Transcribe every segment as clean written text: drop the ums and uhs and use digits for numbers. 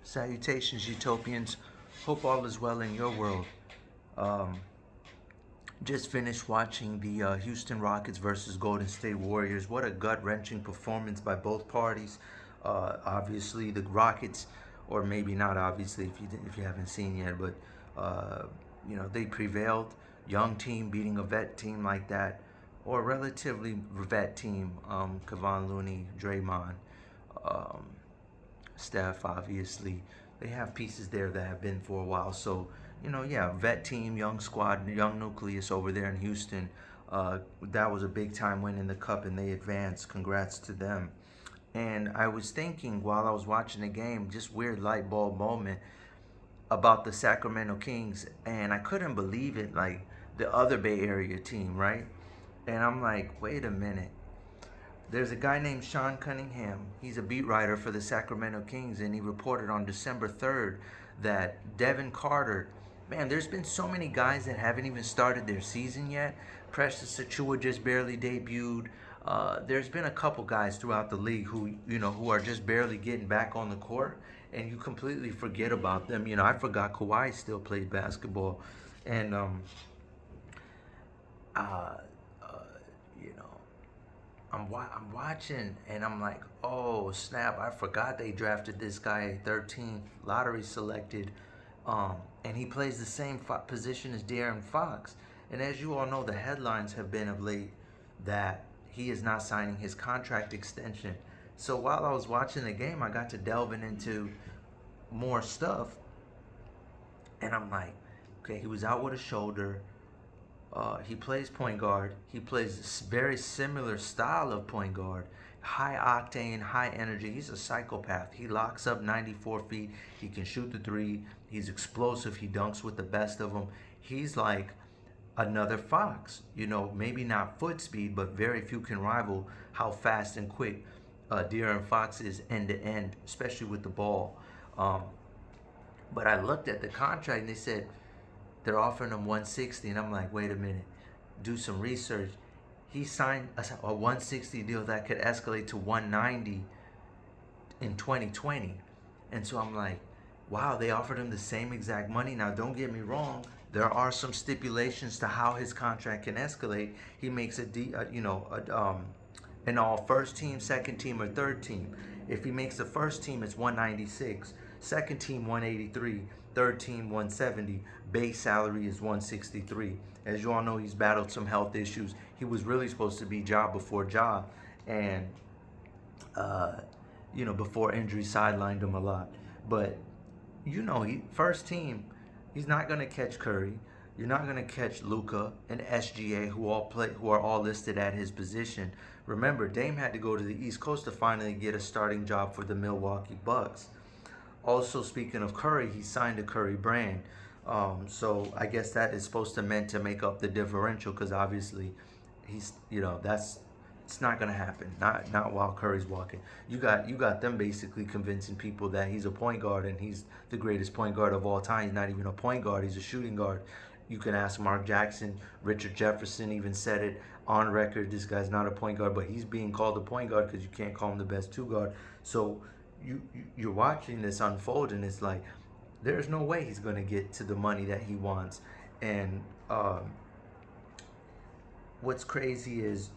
Salutations, Utopians. Hope all is well in your world. Um, just finished watching the Houston Rockets versus Golden State Warriors. What a gut-wrenching performance by both parties. Obviously, the Rockets, or maybe not obviously if you haven't seen yet, but they prevailed. Young team beating a vet team like that, or a relatively vet team. Kevon Looney, Draymond. Um, Steph, obviously, they have pieces there that have been for a while. So, yeah, vet team, young squad, young nucleus over there in Houston. That was a big time win in the cup, and they advanced. Congrats to them. And I was thinking while I was watching the game, just weird light bulb moment about the Sacramento Kings, and I couldn't believe it. Like the other Bay Area team, right? And I'm like, wait a minute. There's a guy named Sean Cunningham. He's a beat writer for the Sacramento Kings, and he reported on December 3rd that Devin Carter, man, there's been so many guys that haven't even started their season yet. Precious Achua just barely debuted. There's been a couple guys throughout the league who are just barely getting back on the court, and you completely forget about them. I forgot Kawhi still played basketball, and uh, you know, I'm watching and I'm like, oh snap! I forgot they drafted this guy 13th, lottery selected, and he plays the same position as De'Aaron Fox. And as you all know, the headlines have been of late that he is not signing his contract extension. So while I was watching the game, I got to delving into more stuff, and I'm like, okay, he was out with a shoulder. He plays point guard. He plays a very similar style of point guard. High octane, high energy. He's a psychopath. He locks up 94 feet. He can shoot the three. He's explosive. He dunks with the best of them. He's like another Fox. Maybe not foot speed, but very few can rival how fast and quick De'Aaron Fox is end to end, especially with the ball. Um, but I looked at the contract and they said they're offering him 160, and I'm like, wait a minute, do some research. He signed a 160 deal that could escalate to 190 in 2020, and so I'm like, wow, they offered him the same exact money. Now, don't get me wrong, there are some stipulations to how his contract can escalate. He makes an all first team, second team, or third team. If he makes the first team, it's 196. Second team, 183. Third team, 170. Base salary is 163. As you all know, he's battled some health issues. He was really supposed to be job before job, and before injury sidelined him a lot. But he first team, he's not gonna catch Curry. You're not gonna catch Luka and SGA, who are all listed at his position. Remember, Dame had to go to the East Coast to finally get a starting job for the Milwaukee Bucks. Also, speaking of Curry, he signed a Curry brand. So I guess that is supposed to meant to make up the differential, because obviously that's it's not gonna happen. Not while Curry's walking. You got them basically convincing people that he's a point guard and he's the greatest point guard of all time. He's not even a point guard. He's a shooting guard. You can ask Mark Jackson. Richard Jefferson even said it on record. This guy's not a point guard, but he's being called a point guard because you can't call him the best two guard. So you're watching this unfold, and it's like there's no way he's going to get to the money that he wants. And what's crazy is,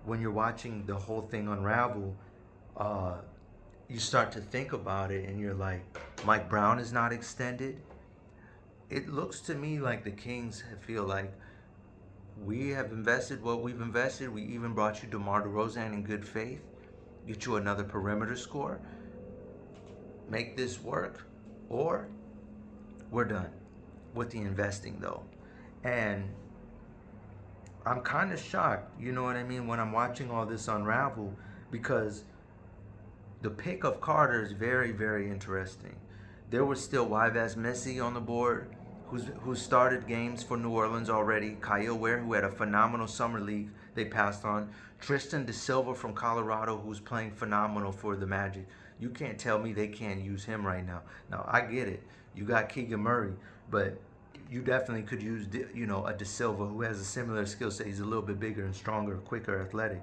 when you're watching the whole thing unravel, you start to think about it, and you're like, Mike Brown is not extended. It looks to me like the Kings feel like we have invested what we've invested. We even brought you DeMar DeRozan in good faith. Get you another perimeter score. Make this work, or we're done with the investing, though. And I'm kind of shocked, you know what I mean, when I'm watching all this unravel, because the pick of Carter is very, very interesting. There was still Yves Messi on the board, who started games for New Orleans already. Kyle Ware, who had a phenomenal summer league, they passed on. Tristan De Silva from Colorado, who's playing phenomenal for the Magic. You can't tell me they can't use him right now. Now, I get it. You got Keegan Murray, but you definitely could use, a De Silva who has a similar skill set. He's a little bit bigger and stronger, quicker, athletic.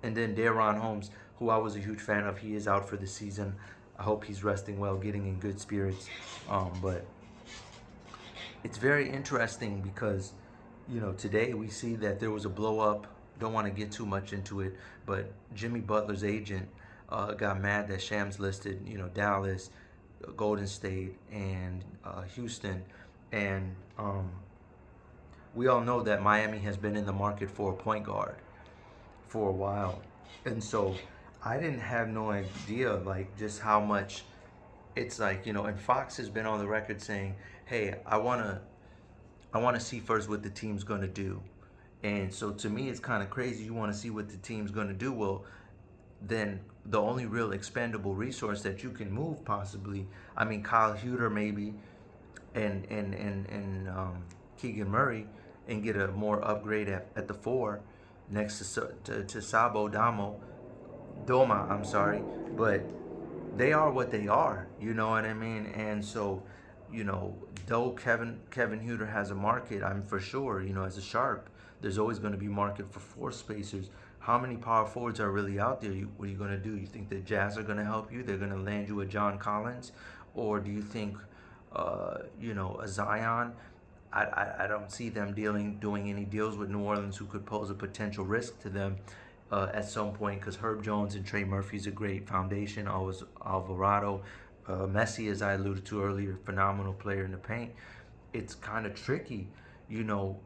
And then De'Ron Holmes, who I was a huge fan of. He is out for the season. I hope he's resting well, getting in good spirits. But it's very interesting because, today we see that there was a blow up. Don't want to get too much into it, but Jimmy Butler's agent got mad that Shams listed, Dallas, Golden State, and Houston. And we all know that Miami has been in the market for a point guard for a while. And so I didn't have no idea, like, just how much it's like, and Fox has been on the record saying, hey, I want to see first what the team's going to do. And so to me, it's kind of crazy. You want to see what the team's going to do. Well, then the only real expendable resource that you can move possibly, I mean, Kyle Huter maybe, and Keegan Murray, and get a more upgrade at the four next to Sabo Doma, I'm sorry, but they are what they are, you know what I mean? And so, though Kevin Huter has a market, I'm for sure, as a sharp, there's always going to be market for floor spacers. How many power forwards are really out there? What are you going to do? You think the Jazz are going to help you? They're going to land you a John Collins? Or do you think, a Zion? I don't see them doing any deals with New Orleans who could pose a potential risk to them at some point, because Herb Jones and Trey Murphy's a great foundation. Alvarado, Messi, as I alluded to earlier, phenomenal player in the paint. It's kind of tricky,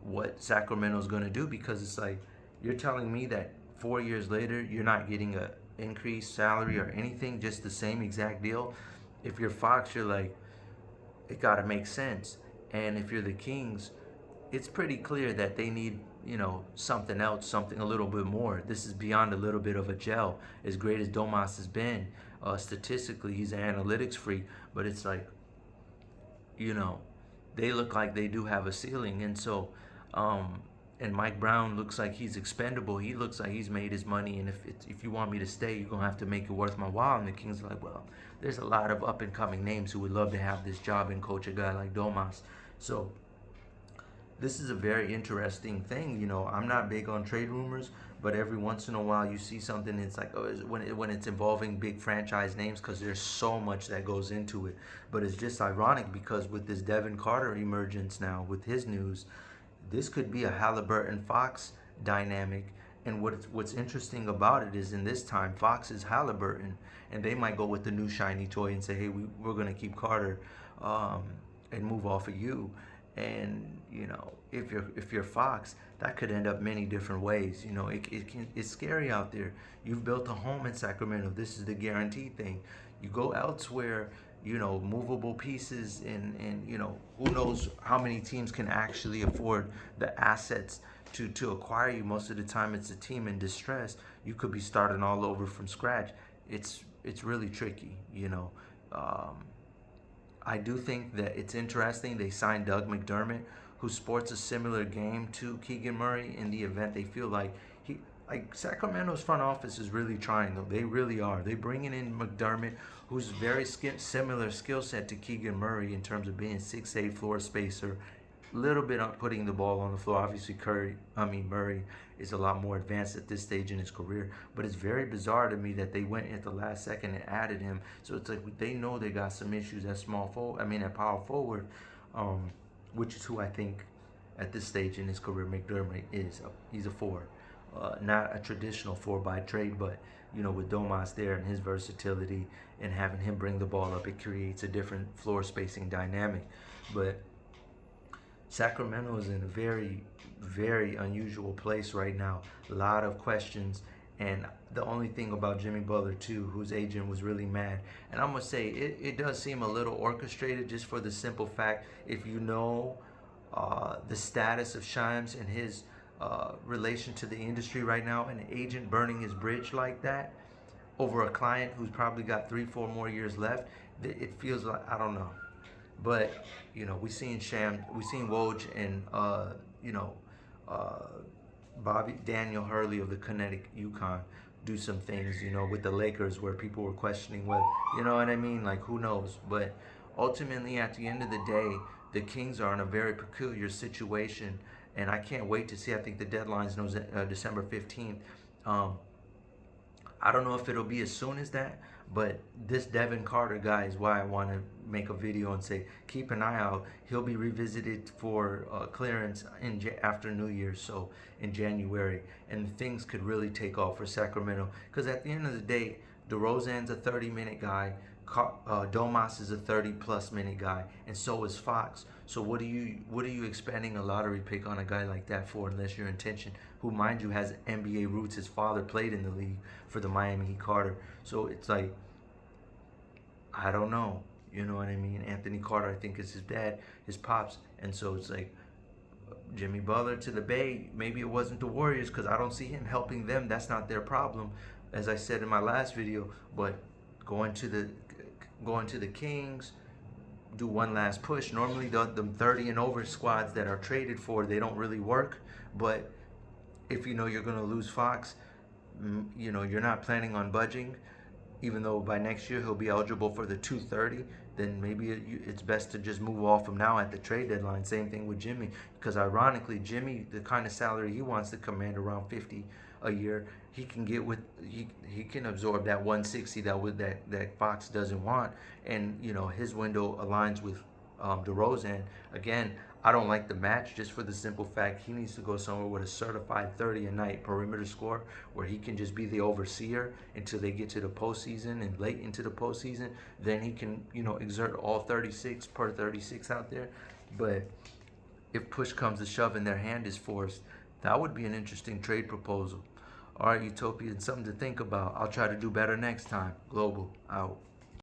what Sacramento's going to do, because it's like you're telling me that 4 years later you're not getting a increased salary or anything, just the same exact deal. If you're Fox, you're like, it got to make sense. And if you're the Kings, it's pretty clear that they need, something else, something a little bit more. This is beyond a little bit of a gel. As great as Domas has been, statistically, he's an analytics freak, but it's like, they look like they do have a ceiling. And so, and Mike Brown looks like he's expendable. He looks like he's made his money, and if you want me to stay, you're going to have to make it worth my while. And the Kings are like, well, there's a lot of up-and-coming names who would love to have this job and coach a guy like Domas. So this is a very interesting thing. I'm not big on trade rumors, but every once in a while you see something. It's like, when it's involving big franchise names, because there's so much that goes into it. But it's just ironic because with this Devin Carter emergence now, with his news, this could be a Halliburton-Fox dynamic. And what's interesting about it is, in this time, Fox is Halliburton, and they might go with the new shiny toy and say, hey, we're going to keep Carter and move off of you. And if you're Fox, that could end up many different ways. It's scary out there. You've built a home in Sacramento. This is the guaranteed thing. You go elsewhere, movable pieces, and who knows how many teams can actually afford the assets to acquire you. Most of the time, it's a team in distress. You could be starting all over from scratch. It's really tricky. I do think that it's interesting they signed Doug McDermott, who sports a similar game to Keegan Murray, in the event they feel like Sacramento's front office is really trying, though. They really are. They bringing in McDermott, who's very similar skill set to Keegan Murray in terms of being 6'8" floor spacer, little bit on putting the ball on the floor. Obviously, Murray is a lot more advanced at this stage in his career, but it's very bizarre to me that they went at the last second and added him. So it's like they know they got some issues at at power forward, which is who I think at this stage in his career McDermott is. He's a four, not a traditional four by trade, but with Domas there and his versatility and having him bring the ball up, it creates a different floor spacing dynamic. But Sacramento is in a very, very unusual place right now. A lot of questions. And the only thing about Jimmy Butler, too, whose agent was really mad. And I'm going to say it does seem a little orchestrated, just for the simple fact, if you know the status of Shams and his relation to the industry right now, an agent burning his bridge like that over a client who's probably got 3-4 more years left, it feels like, I don't know. But we seen Woj and Daniel Hurley of the Kinetic UConn do some things, with the Lakers, where people were questioning whether, you know what I mean? Like, who knows? But ultimately, at the end of the day, the Kings are in a very peculiar situation, and I can't wait to see. I think the deadline is December 15th. I don't know if it'll be as soon as that, But this Devin Carter guy is why I want to make a video and say keep an eye out. He'll be revisited for clearance after New Year's, so in January, and things could really take off for Sacramento. Because at the end of the day, DeRozan's a 30-minute guy. Domas is a 30-plus minute guy, and so is Fox. So what are you expending a lottery pick on a guy like that for, unless your intention, who mind you has NBA roots, his father played in the league for the Miami Heat, Carter. So it's like, I don't know, you know what I mean? Anthony Carter, I think, is his dad, his pops, and so it's like Jimmy Butler to the Bay. Maybe it wasn't the Warriors because I don't see him helping them. That's not their problem, as I said in my last video. But going to the Kings, do one last push. Normally the 30 and over squads that are traded for, they don't really work. But if you know you're going to lose Fox, you know you're not planning on budging, even though by next year he'll be eligible for the 230, then maybe it's best to just move off him now at the trade deadline. Same thing with Jimmy, because ironically Jimmy, the kind of salary he wants to command, around 50 a year, he can get with he can absorb that 160 that Fox doesn't want, and you know his window aligns with DeRozan. Again, I don't like the match, just for the simple fact he needs to go somewhere with a certified 30 a night perimeter score, where he can just be the overseer until they get to the postseason, and late into the postseason, then he can, you know, exert all 36 per 36 out there. But if push comes to shove and their hand is forced, that would be an interesting trade proposal. All right, Utopian, something to think about. I'll try to do better next time. Global, out.